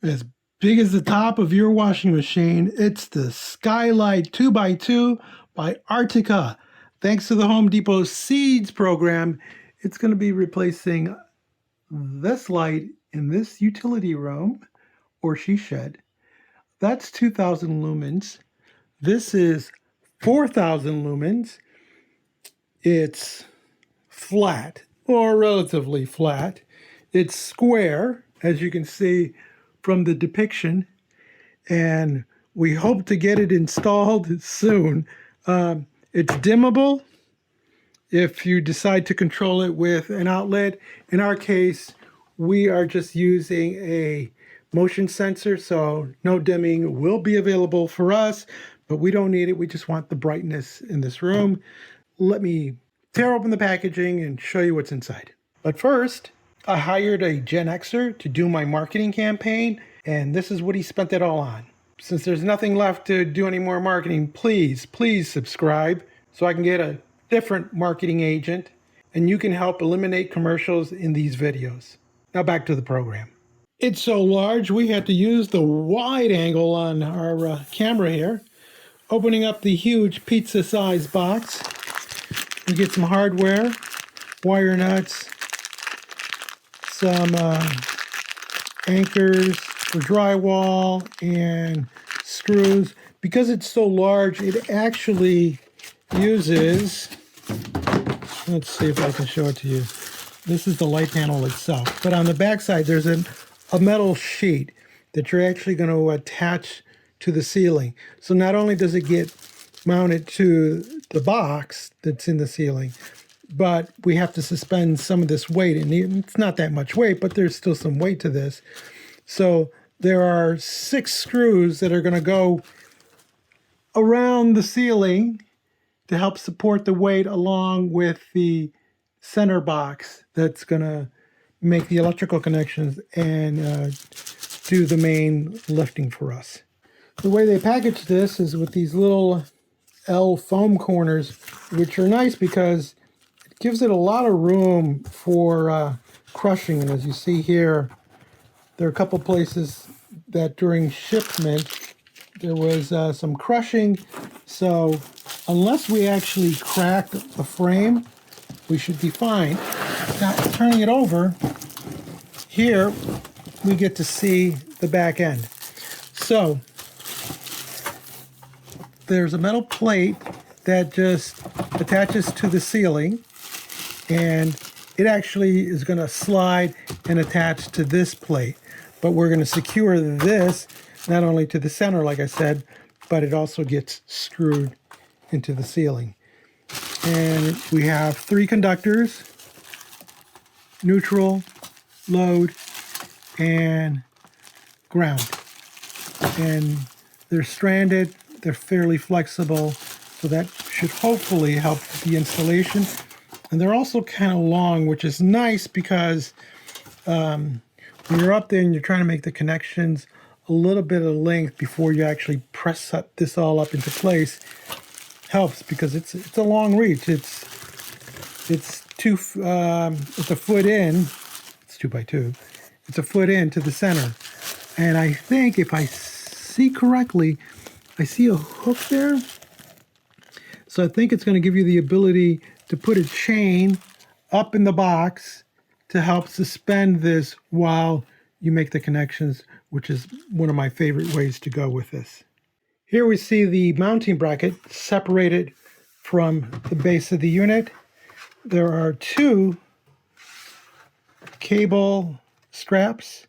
as big as the top of your washing machine. It's the Skylight 2x2 by ARTIKA. Thanks to the Home Depot Seeds program, it's going to be replacing this light in this utility room or she shed. That's 2,000 lumens. This is 4,000 lumens. It's flat, or relatively flat. It's square, as you can see from the depiction, and we hope to get it installed soon. It's dimmable if you decide to control it with an outlet. In our case, we are just using a motion sensor, so no dimming will be available for us, but we don't need it. We just want the brightness in this room. Let me tear open the packaging and show you what's inside. But first, I hired a Gen Xer to do my marketing campaign, and this is what he spent it all on. Since there's nothing left to do any more marketing, please subscribe so I can get a different marketing agent and you can help eliminate commercials in these videos. Now back to the program. It's so large we had to use the wide angle on our camera here. Opening up the huge pizza-sized box, you get some hardware, wire nuts, some anchors for drywall, and screws. Because it's so large, it actually uses, let's see if I can show it to you. This is the light panel itself. But on the back side, there's a metal sheet that you're actually going to attach to the ceiling. So not only does it get mounted to the box that's in the ceiling, but we have to suspend some of this weight. And it's not that much weight, but there's still some weight to this. So there are 6 screws that are going to go around the ceiling to help support the weight, along with the center box that's going to make the electrical connections and do the main lifting for us. The way they package this is with these little L foam corners, which are nice because it gives it a lot of room for crushing. And as you see here, there are a couple places that during shipment there was some crushing. So unless we actually crack the frame, we should be fine. Now, turning it over, here we get to see the back end. So there's a metal plate that just attaches to the ceiling, and it actually is going to slide and attach to this plate. But we're going to secure this not only to the center, like I said, but it also gets screwed into the ceiling. And we have 3 conductors: neutral, load, and ground. And they're stranded, they're fairly flexible, so that should hopefully help the installation. And they're also kind of long, which is nice because when you're up there and you're trying to make the connections, a little bit of length before you actually press this all up into place helps, because it's a long reach. It's a foot in. It's 2x2. It's a foot in to the center. And I think if I see correctly, I see a hook there. So I think it's going to give you the ability to put a chain up in the box to help suspend this while you make the connections, which is one of my favorite ways to go with this. Here we see the mounting bracket separated from the base of the unit. There are 2 cable straps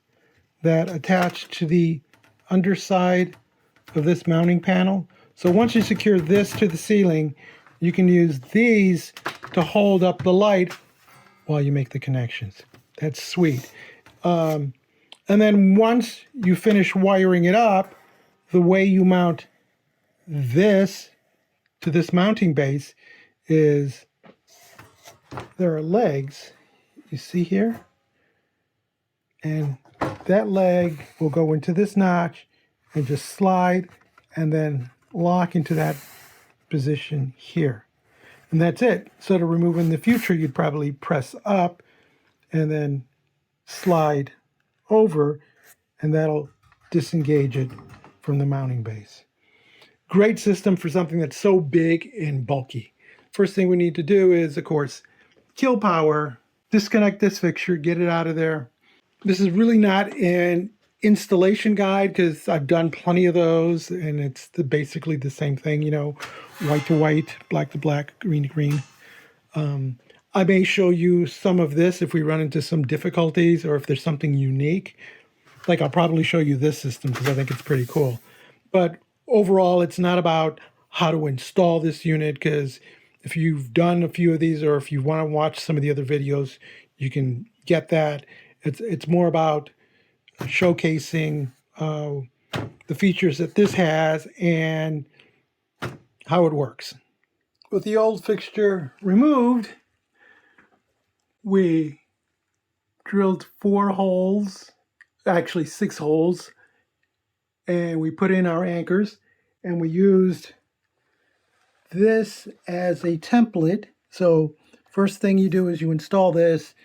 that attach to the underside of this mounting panel. So once you secure this to the ceiling, you can use these to hold up the light while you make the connections. That's sweet. And then once you finish wiring it up, the way you mount this to this mounting base is there are legs, you see here, and that leg will go into this notch and just slide and then lock into that position here. And that's it. So to remove in the future, you'd probably press up and then slide over, and that'll disengage it from the mounting base. Great system for something that's so big and bulky. First thing we need to do is, of course, kill power, disconnect this fixture, get it out of there. This is really not an installation guide because I've done plenty of those and it's basically the same thing, you know, white to white, black to black, green to green. I may show you some of this if we run into some difficulties or if there's something unique. Like I'll probably show you this system because I think it's pretty cool. But overall, it's not about how to install this unit, because if you've done a few of these or if you want to watch some of the other videos, you can get that. It's more about showcasing the features that this has and how it works. With the old fixture removed, we drilled 4 holes, actually 6 holes, and we put in our anchors, and we used this as a template. So first thing you do is you install this,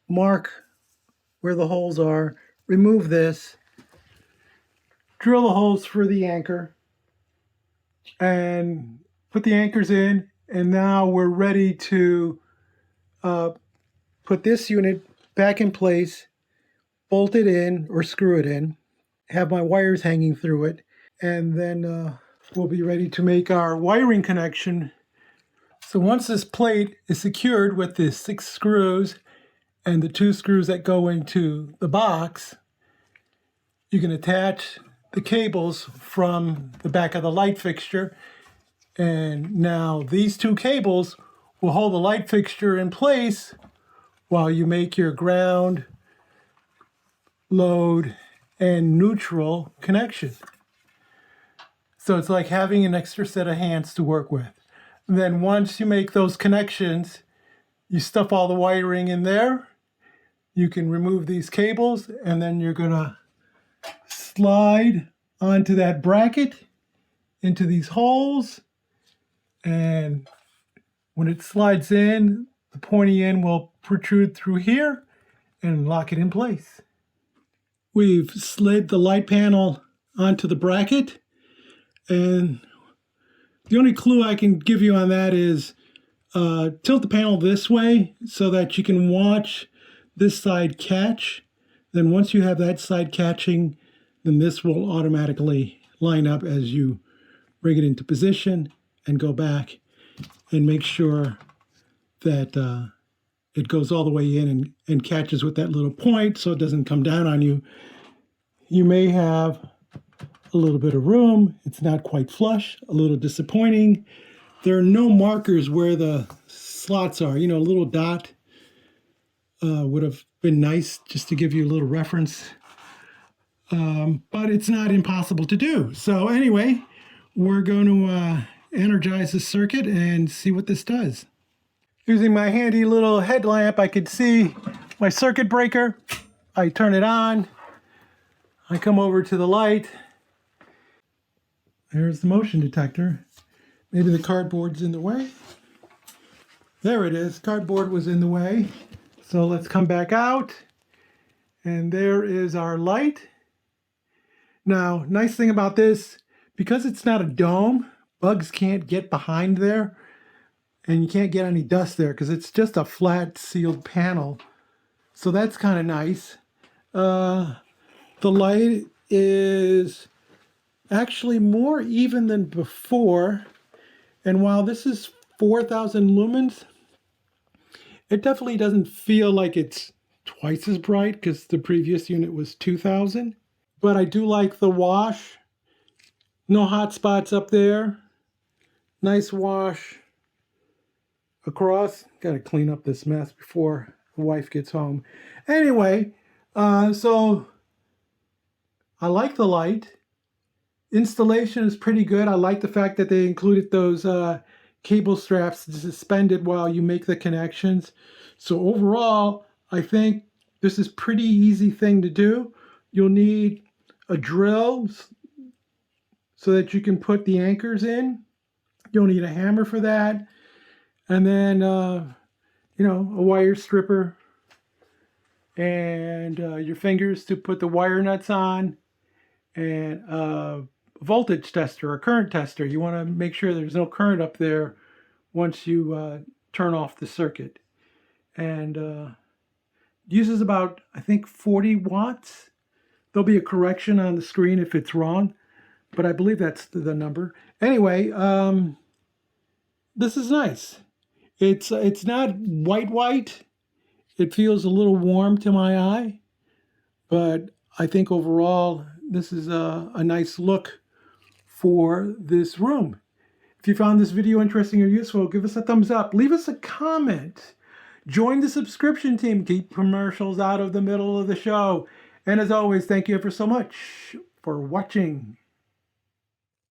mark where the holes are, remove this, drill the holes for the anchor, and put the anchors in, and now we're ready to put this unit back in place, bolt it in or screw it in, have my wires hanging through it, and then we'll be ready to make our wiring connection. So once this plate is secured with the 6 screws and the 2 screws that go into the box, you can attach the cables from the back of the light fixture. And now these 2 cables will hold the light fixture in place while you make your ground, load, and neutral connection. So it's like having an extra set of hands to work with. And then once you make those connections, you stuff all the wiring in there. You can remove these cables, and then you're gonna slide onto that bracket into these holes. And when it slides in, the pointy end will protrude through here and lock it in place. We've slid the light panel onto the bracket, and the only clue I can give you on that is tilt the panel this way so that you can watch this side catch. Then once you have that side catching, then this will automatically line up as you bring it into position and go back and make sure that it goes all the way in and catches with that little point so it doesn't come down on you. You may have a little bit of room. It's not quite flush, a little disappointing. There are no markers where the slots are. You know, a little dot would have been nice just to give you a little reference. But it's not impossible to do. So anyway, we're going to energize the circuit and see what this does. Using my handy little headlamp, I could see my circuit breaker. I turn it on. I come over to the light. There's the motion detector. Maybe the cardboard's in the way. There it is. Cardboard was in the way. So let's come back out. And there is our light. Now, nice thing about this, because it's not a dome, bugs can't get behind there. And you can't get any dust there because it's just a flat sealed panel. So that's kind of nice. The light is actually more even than before. And while this is 4,000 lumens, it definitely doesn't feel like it's twice as bright because the previous unit was 2,000. But I do like the wash. No hot spots up there. Nice wash across. Got to clean up this mess before the wife gets home. Anyway, so I like the light. Installation is pretty good. I like the fact that they included those cable straps to suspend it while you make the connections. So overall, I think this is pretty easy thing to do. You'll need a drill so that you can put the anchors in. You'll need a hammer for that. And then, you know, a wire stripper and your fingers to put the wire nuts on. and a voltage tester, a current tester. You want to make sure there's no current up there once you turn off the circuit. And uses about, I think, 40 watts. There'll be a correction on the screen if it's wrong, but I believe that's the number. Anyway, this is nice. It's not white. It feels a little warm to my eye, but I think overall this is a nice look for this room. If you found this video interesting or useful, give us a thumbs up. Leave us a comment. Join the subscription team. Keep commercials out of the middle of the show. And as always, thank you ever so much for watching.